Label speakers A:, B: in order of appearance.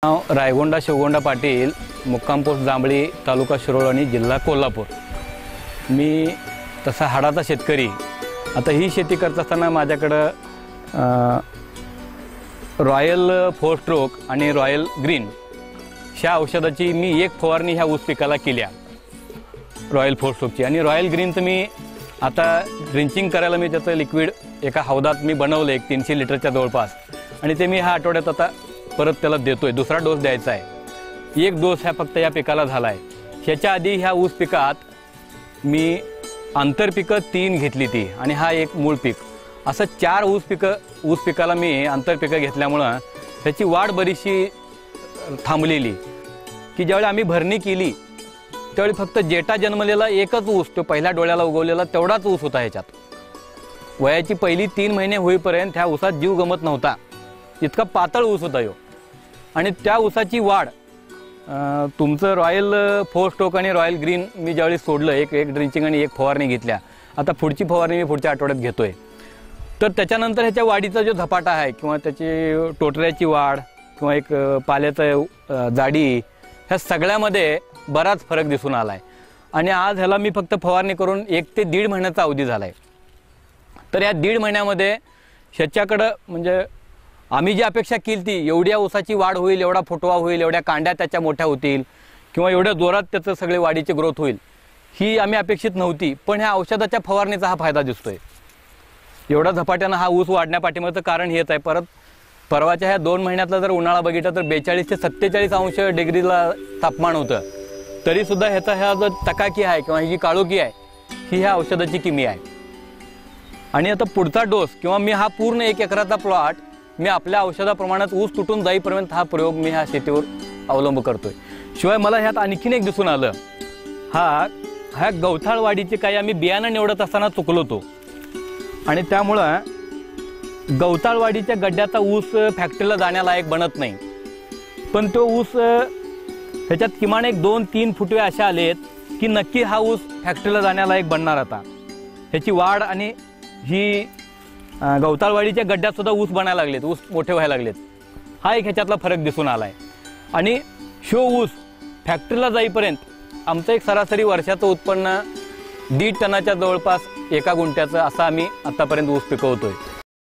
A: नाव रायगोंडा शिवगोंडा पाटील, मुक्काम पोस्ट जांभळी, तालुका शिरोळ आणि जिल्हा कोल्हापूर। मी तसा हाडाचा शेतकरी। आता ही शेती करत असताना माझ्याकडे रॉयल 4 स्ट्रोक आणि रॉयल ग्रीन ह्या औषधाची मी एक फवारणी ह्या ऊस पिकाला केल्या, रॉयल 4 स्ट्रोकची। आणि रॉयल ग्रीनचं मी आता ड्रिंचिंग करायला मी त्याचं लिक्विड एका हौदात मी बनवलं, एक 300 लिटरच्या जवळपास, आणि ते मी ह्या आठवड्यात आता परत त्याला देतोय। दुसरा डोस द्यायचा आहे। एक डोस ह्या फक्त या पिकाला झाला आहे। ह्याच्या आधी ह्या ऊस पिकात मी आंतरपिकं 3 घेतली ती, आणि हा एक मूळ पीक, असं 4 ऊस पिकाला मी आंतरपिकं घेतल्यामुळं त्याची वाढ बरीचशी थांबलेली। की ज्यावेळी आम्ही भरणी केली त्यावेळी फक्त जेटा जन्मलेला एकच ऊस, तो पहिल्या डोळ्याला उगवलेला तेवढाच ऊस होता। ह्याच्यात वयाची पहिली 3 महिने होईपर्यंत ह्या ऊसात जीव गमत नव्हता, इतका पातळ ऊस होता ह्यो। आणि त्या ऊसाची वाढ तुमचं रॉयल 4 स्ट्रोक आणि रॉयल ग्रीन मी ज्यावेळी सोडलं, एक ड्रिंचिंग आणि एक फवारणी घेतल्या, आता पुढची फवारणी मी पुढच्या आठवड्यात घेतोय। तर त्याच्यानंतर ह्याच्या वाढीचा जो झपाटा आहे किंवा त्याची टोटऱ्याची वाढ किंवा एक पाल्याचं जाडी, ह्या सगळ्यामध्ये बराच फरक दिसून आला आहे। आणि आज ह्याला मी फक्त फवारणी करून 1 ते 1.5 महिन्याचा अवधी झाला आहे। तर या 1.5 महिन्यामध्ये ह्याच्याकडं म्हणजे आम्ही जी अपेक्षा केली ती एवढ्या ऊसाची वाढ होईल, एवढा फुटवा होईल, एवढ्या कांड्या त्याच्या मोठ्या होतील किंवा एवढ्या जोरात त्याचं सगळे वाढीची ग्रोथ होईल, ही आम्ही अपेक्षित नव्हती। पण ह्या औषधाच्या फवारणीचा हा फायदा दिसतोय। एवढा झपाट्यानं हा ऊस वाढण्यापाठीमागचं कारण हेच आहे। परत परवाच्या ह्या 2 महिन्यातला जर उन्हाळा बघितला तर 42 ते 47 अंश डिग्रीला तापमान होतं, तरीसुद्धा ह्या जो चकाकी आहे किंवा ही जी काळोखी आहे, ही ह्या औषधाची किमी आहे। आणि आता पुढचा डोस किंवा मी हा पूर्ण 1 एकराचा प्लॉट मी आपल्या औषधाप्रमाणेच ऊस तुटून जाईपर्यंत हा प्रयोग मी ह्या शेतीवर अवलंब करतोय। शिवाय मला ह्यात आणखीन एक दिसून आलं, ह्या गवताळ वाढीचे काही आम्ही बियाणं निवडत असताना चुकलो होतो, आणि त्यामुळं गवताळ वाढीच्या गड्ड्याचा ऊस फॅक्टरीला जाण्यालायक बनत नाही। पण तो ऊस ह्याच्यात किमान एक 2-3 फुटवे अशा आलेत की नक्की हा ऊस फॅक्टरीला जाण्यालायक बनणार। आता ह्याची वाढ आणि ही गवताळवाडीच्या गड्ड्यात सुद्धा ऊस बनायला लागलेत, ऊस मोठे व्हायला लागलेत। हा एक ह्याच्यातला फरक दिसून आलाय। आणि शो ऊस फॅक्टरीला जाईपर्यंत आमचं एक सरासरी वर्षाचं उत्पन्न 1.5 टनाच्या जवळपास 1 गुंठ्याचं असं आम्ही आतापर्यंत ऊस पिकवतोय।